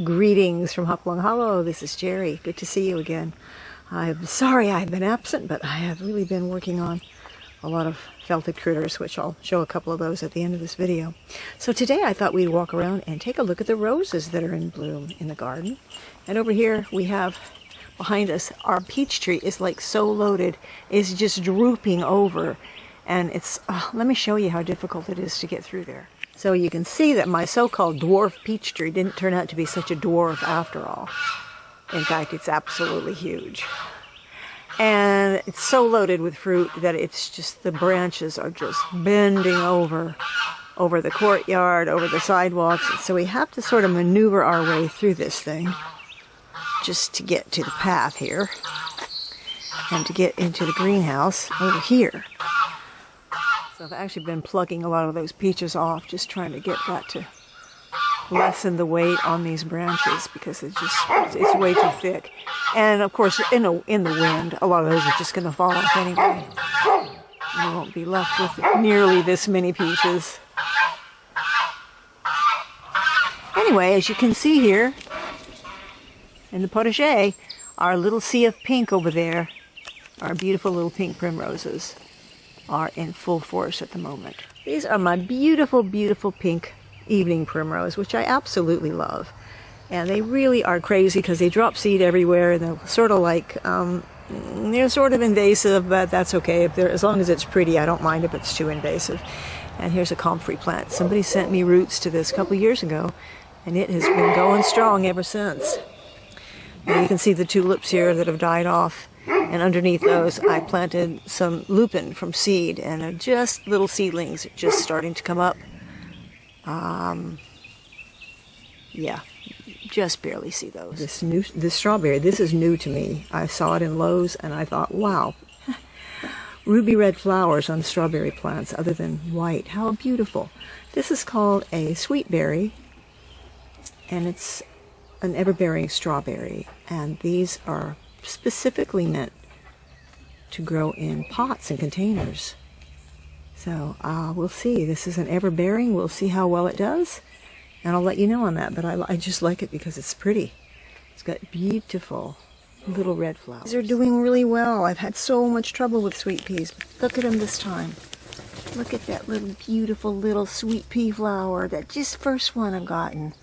Greetings from Hopalong Hollow. This is Jerry. Good to see you again. I'm sorry I've been absent, but I have really been working on a lot of felted critters, which I'll show a couple of those at the end of this video. So today I thought we'd walk around and take a look at the roses that are in bloom in the garden. And over here we have behind us, our peach tree is like so loaded, it's just drooping over. And it's, let me show you how difficult it is to get through there. So you can see that my so-called dwarf peach tree didn't turn out to be such a dwarf after all. In fact, it's absolutely huge. And it's so loaded with fruit that it's just, the branches are just bending over the courtyard, over the sidewalks. So we have to sort of maneuver our way through this thing just to get to the path here and to get into the greenhouse over here. So I've actually been plucking a lot of those peaches off, just trying to get that to lessen the weight on these branches because it's way too thick. And of course, in the wind, a lot of those are just going to fall off anyway. You won't be left with nearly this many peaches. Anyway, as you can see here in the potager, our little sea of pink over there, our beautiful little pink primroses, are in full force at the moment. These are my beautiful, beautiful pink evening primrose, which I absolutely love. And they really are crazy because they drop seed everywhere, and they're sort of like, they're sort of invasive, but that's okay. As long as it's pretty, I don't mind if it's too invasive. And here's a comfrey plant. Somebody sent me roots to this a couple years ago, and it has been going strong ever since. And you can see the tulips here that have died off. And underneath those, I planted some lupin from seed, and they're just little seedlings just starting to come up. Yeah, just barely see those. This strawberry, this is new to me. I saw it in Lowe's, and I thought, wow, ruby red flowers on strawberry plants other than white. How beautiful. This is called a sweetberry, and it's an everbearing strawberry, and these are specifically meant to grow in pots and containers. So we'll see. This is an everbearing. We'll see how well it does, and I'll let you know on that. But I just like it because it's pretty. It's got beautiful little red flowers. These are doing really well. I've had so much trouble with sweet peas. Look at them this time. Look at that little beautiful little sweet pea flower. That just first one I've gotten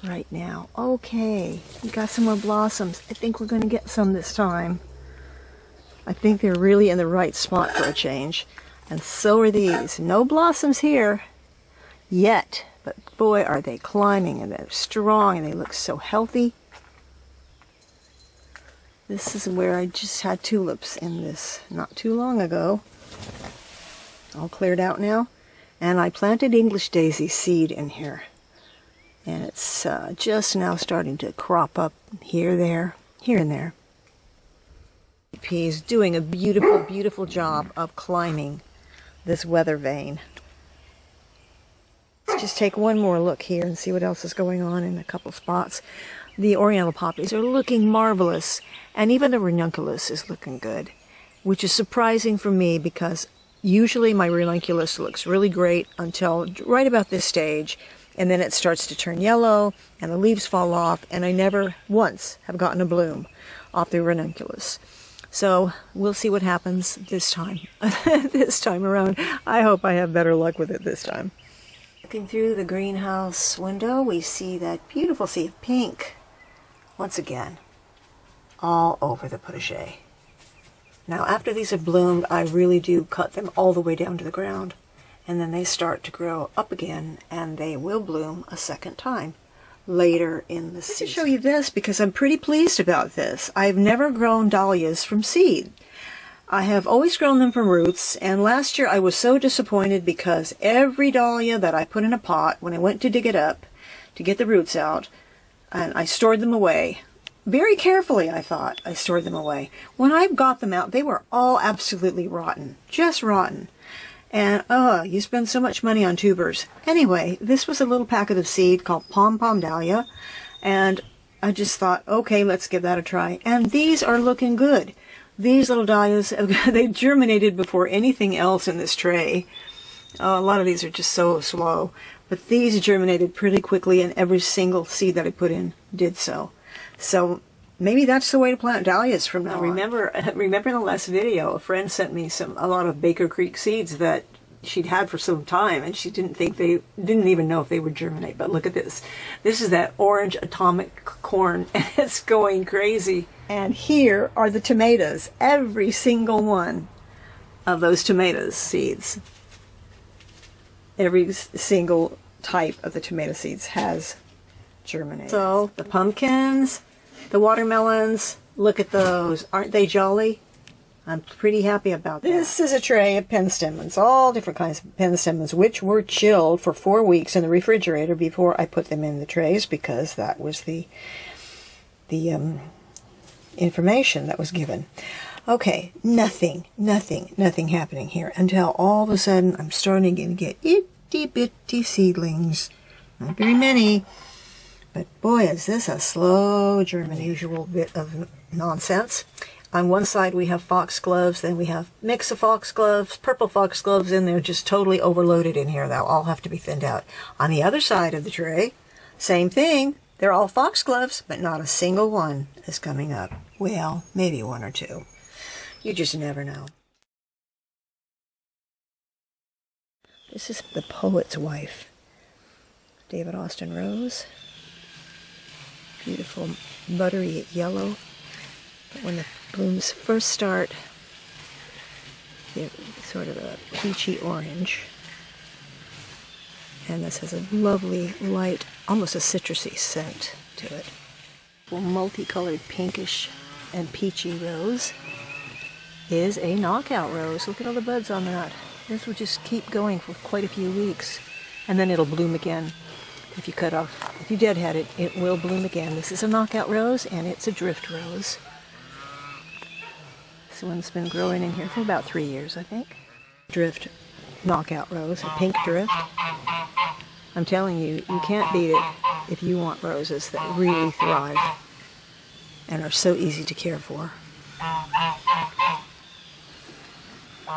right now. Okay, we got some more blossoms. I think we're going to get some this time. I think they're really in the right spot for a change. And so are these. No blossoms here yet, but boy are they climbing, and they're strong, and they look so healthy. This is where I just had tulips in this not too long ago. All cleared out now. And I planted English daisy seed in here. And it's just now starting to crop up here, there, here and there. Peas doing a beautiful, beautiful job of climbing this weather vane. Let's just take one more look here and see what else is going on in a couple spots. The oriental poppies are looking marvelous, and even the ranunculus is looking good, which is surprising for me because usually my ranunculus looks really great until right about this stage. And then it starts to turn yellow, and the leaves fall off, and I never once have gotten a bloom off the ranunculus. So we'll see what happens this time. This time around. I hope I have better luck with it this time. Looking through the greenhouse window, we see that beautiful sea of pink. Once again, all over the potager. Now, after these have bloomed, I really do cut them all the way down to the ground. And then they start to grow up again, and they will bloom a second time later in the season. To show you this, because I'm pretty pleased about this. I've never grown dahlias from seed. I have always grown them from roots, and last year I was so disappointed because every dahlia that I put in a pot, when I went to dig it up to get the roots out, and I stored them away. Very carefully, I thought, I stored them away. When I got them out, they were all absolutely rotten. Just rotten. And, you spend so much money on tubers. Anyway, this was a little packet of seed called Pom Pom Dahlia. And I just thought, okay, let's give that a try. And these are looking good. These little dahlias, they germinated before anything else in this tray. A lot of these are just so slow. But these germinated pretty quickly, and every single seed that I put in did so. So maybe that's the way to plant dahlias from now on. Remember in the last video, a friend sent me a lot of Baker Creek seeds that she'd had for some time, and she didn't even know if they would germinate. But look at this. This is that orange atomic corn, and it's going crazy. And here are the tomatoes. Every single one of those tomatoes seeds. Every single type of the tomato seeds has germinated. So the pumpkins, the watermelons, look at those. Aren't they jolly? I'm pretty happy about that. This is a tray of penstemons, all different kinds of penstemons, which were chilled for 4 weeks in the refrigerator before I put them in the trays, because that was the information that was given. Okay, nothing happening here until all of a sudden I'm starting to get itty bitty seedlings. Not very many, but boy, is this a slow germination. Usual bit of nonsense. On one side we have foxgloves, then we have mix of foxgloves, purple foxgloves, and they're just totally overloaded in here. They'll all have to be thinned out. On the other side of the tray, same thing. They're all foxgloves, but not a single one is coming up. Well, maybe one or two. You just never know. This is the poet's wife, David Austin Rose. Beautiful buttery yellow. But when the blooms first start, they're sort of a peachy orange. And this has a lovely, light, almost a citrusy scent to it. Multicolored pinkish and peachy rose is a knockout rose. Look at all the buds on that. This will just keep going for quite a few weeks, and then it'll bloom again. If you deadhead it, it will bloom again. This is a knockout rose, and it's a drift rose. This one's been growing in here for about 3 years, I think. Drift knockout rose, a pink drift. I'm telling you, you can't beat it if you want roses that really thrive and are so easy to care for.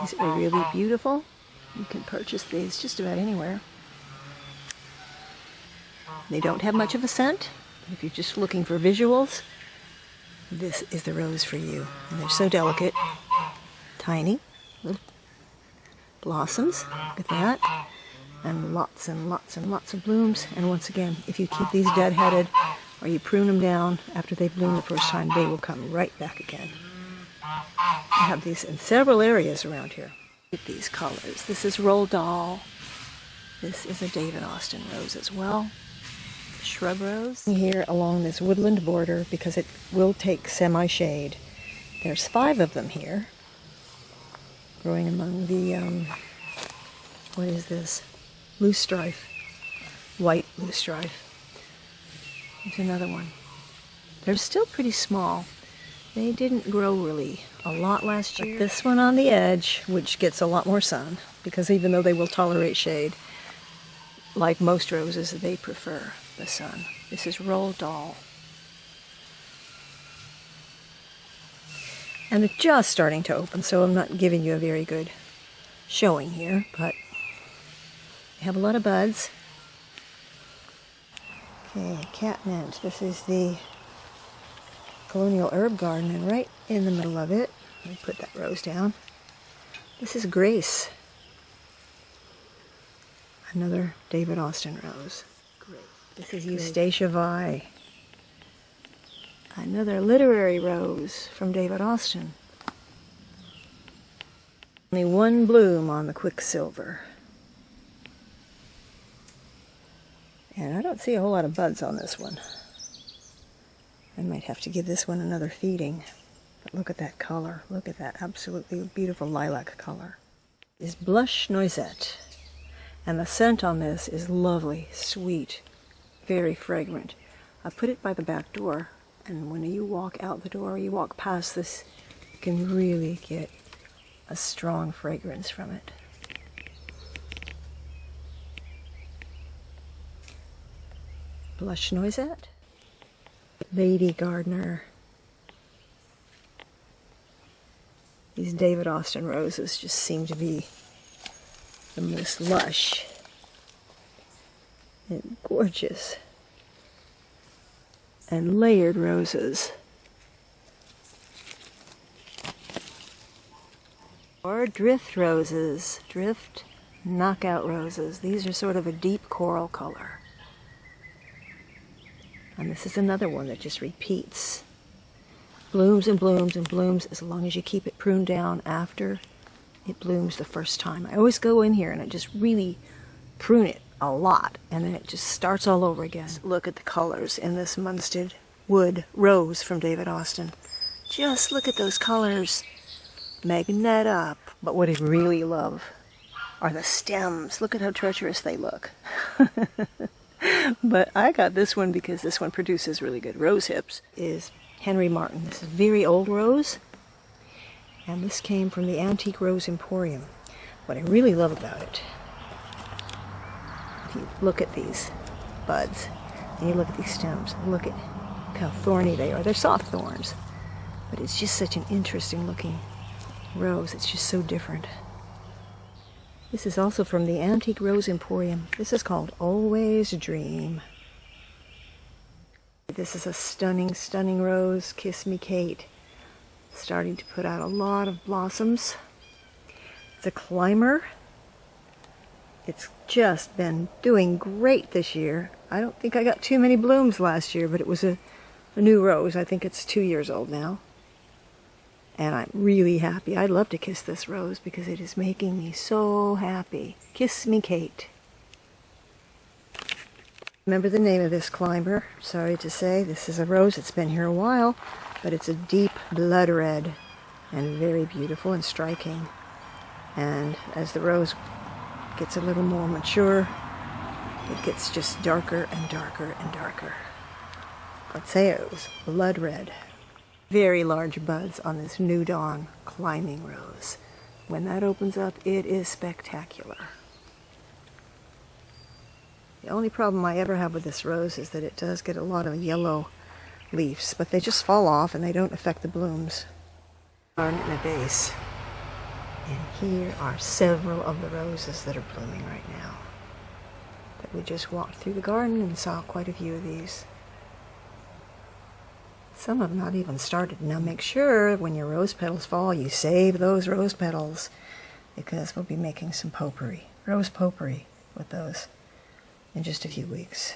These are really beautiful. You can purchase these just about anywhere. They don't have much of a scent. If you're just looking for visuals, this is the rose for you. And they're so delicate, tiny, little blossoms. Look at that. And lots of blooms. And once again, if you keep these deadheaded or you prune them down after they've bloomed the first time, they will come right back again. I have these in several areas around here. Look at these colors. This is Roald Dahl. This is a David Austin rose as well. Shrub rose. Here along this woodland border, because it will take semi-shade. There's 5 of them here, growing among the, what is this? Loosestrife. White loosestrife. There's another one. They're still pretty small. They didn't grow really a lot last year. But this one on the edge, which gets a lot more sun, because even though they will tolerate shade, like most roses, they prefer the sun. This is Roald Dahl. And it's just starting to open, so I'm not giving you a very good showing here, but I have a lot of buds. Okay, catmint. This is the colonial herb garden, and right in the middle of it, let me put that rose down. This is Grace. Another David Austin rose. Great. This is Eustacia Vi. Another literary rose from David Austin. Only one bloom on the quicksilver. And I don't see a whole lot of buds on this one. I might have to give this one another feeding. But look at that color. Look at that absolutely beautiful lilac color. This is Blush Noisette. And the scent on this is lovely, sweet, very fragrant. I put it by the back door, and when you walk out the door, you walk past this, you can really get a strong fragrance from it. Blush Noisette. Lady Gardener. These David Austin roses just seem to be the most lush and gorgeous. And layered roses. Or drift roses, drift knockout roses. These are sort of a deep coral color. And this is another one that just repeats. Blooms and blooms and blooms as long as you keep it pruned down after it blooms the first time. I always go in here and I just really prune it a lot, and then it just starts all over again. Look at the colors in this Munstead wood rose from David Austin. Just look at those colors. Magnet up. But what I really love are the stems. Look at how treacherous they look. But I got this one because this one produces really good rose hips. Is Henry Martin. This is very old rose, and this came from the Antique Rose Emporium. What I really love about it, if you look at these buds and you look at these stems, look at how thorny they are. They're soft thorns, but it's just such an interesting looking rose. It's just so different. This is also from the Antique Rose Emporium. This is called Always Dream. This is a stunning, stunning rose, Kiss Me Kate. Starting to put out a lot of blossoms. It's a climber. It's just been doing great this year. I don't think I got too many blooms last year, but it was a new rose. I think it's 2 years old now. And I'm really happy. I'd love to kiss this rose because it is making me so happy. Kiss Me Kate. Remember the name of this climber. Sorry to say, this is a rose that's been here a while, but it's a deep blood red and very beautiful and striking. And as the rose gets a little more mature, it gets just darker and darker and darker. Let's say it was blood red. Very large buds on this New Dawn climbing rose. When that opens up, it is spectacular. The only problem I ever have with this rose is that it does get a lot of yellow leaves, but they just fall off and they don't affect the blooms. In a vase. And here are several of the roses that are blooming right now. That we just walked through the garden and saw quite a few of these. Some have not even started. Now make sure when your rose petals fall, you save those rose petals, because we'll be making some potpourri, rose potpourri with those in just a few weeks.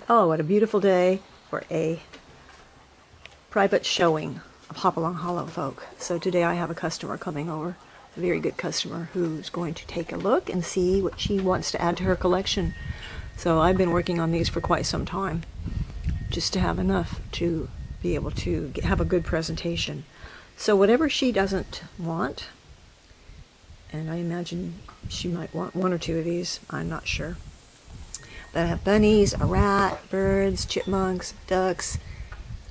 Oh, what a beautiful day for a private showing of Hopalong Hollow folk. So today I have a customer coming over, a very good customer, who's going to take a look and see what she wants to add to her collection. So I've been working on these for quite some time, just to have enough to be able to have a good presentation. So whatever she doesn't want, and I imagine she might want one or two of these, I'm not sure. But I have bunnies, a rat, birds, chipmunks, ducks,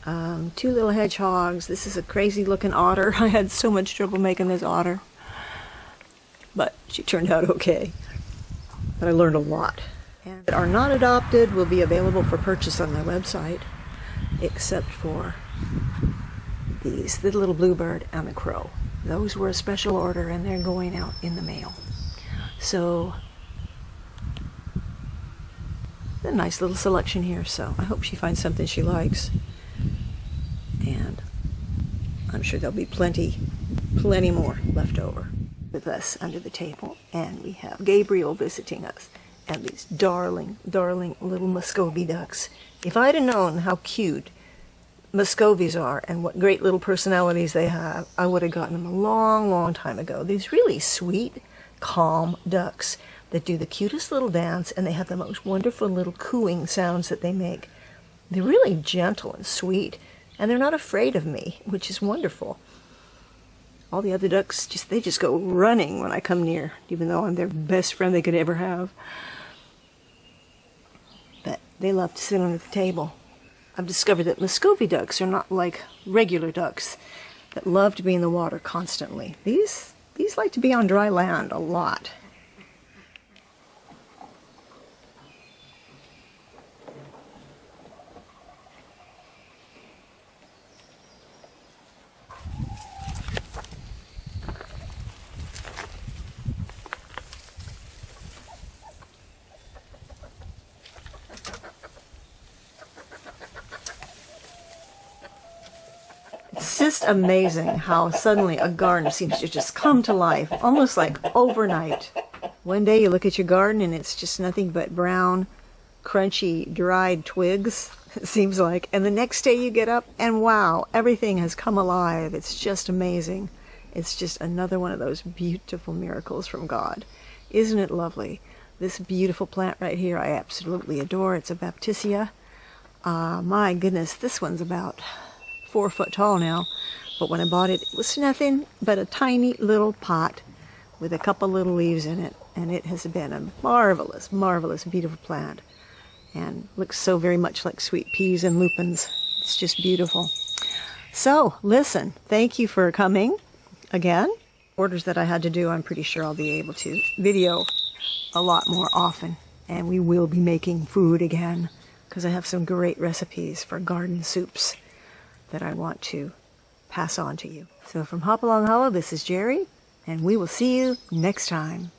two little hedgehogs. This is a crazy looking otter. I had so much trouble making this otter, but she turned out okay. But I learned a lot. And that are not adopted will be available for purchase on their website, except for these, the little bluebird and the crow. Those were a special order and they're going out in the mail. So a nice little selection here, so I hope she finds something she likes. And I'm sure there'll be plenty more left over. With us under the table, and we have Gabriel visiting us, and these darling little Muscovi ducks. If I'd have known how cute Muscovies are and what great little personalities they have, I would have gotten them a long time ago. These really sweet, calm ducks that do the cutest little dance, and they have the most wonderful little cooing sounds that they make. They're really gentle and sweet, and they're not afraid of me, which is wonderful. All the other ducks, they just go running when I come near, even though I'm their best friend they could ever have. But they love to sit under the table. I've discovered that Muscovi ducks are not like regular ducks that love to be in the water constantly. These like to be on dry land a lot. It's just amazing how suddenly a garden seems to just come to life, almost like overnight. One day you look at your garden and it's just nothing but brown, crunchy, dried twigs, it seems like. And the next day you get up and wow, everything has come alive. It's just amazing. It's just another one of those beautiful miracles from God. Isn't it lovely? This beautiful plant right here I absolutely adore. It's a baptisia. My goodness, this one's about 4 foot tall now, but when I bought it, it was nothing but a tiny little pot with a couple little leaves in it, and it has been a marvelous, beautiful plant, and looks so very much like sweet peas and lupins. It's just beautiful. So, listen, thank you for coming again. Orders that I had to do, I'm pretty sure I'll be able to video a lot more often, and we will be making food again, because I have some great recipes for garden soups that I want to pass on to you. So from Hopalong Hollow, this is Jerry, and we will see you next time.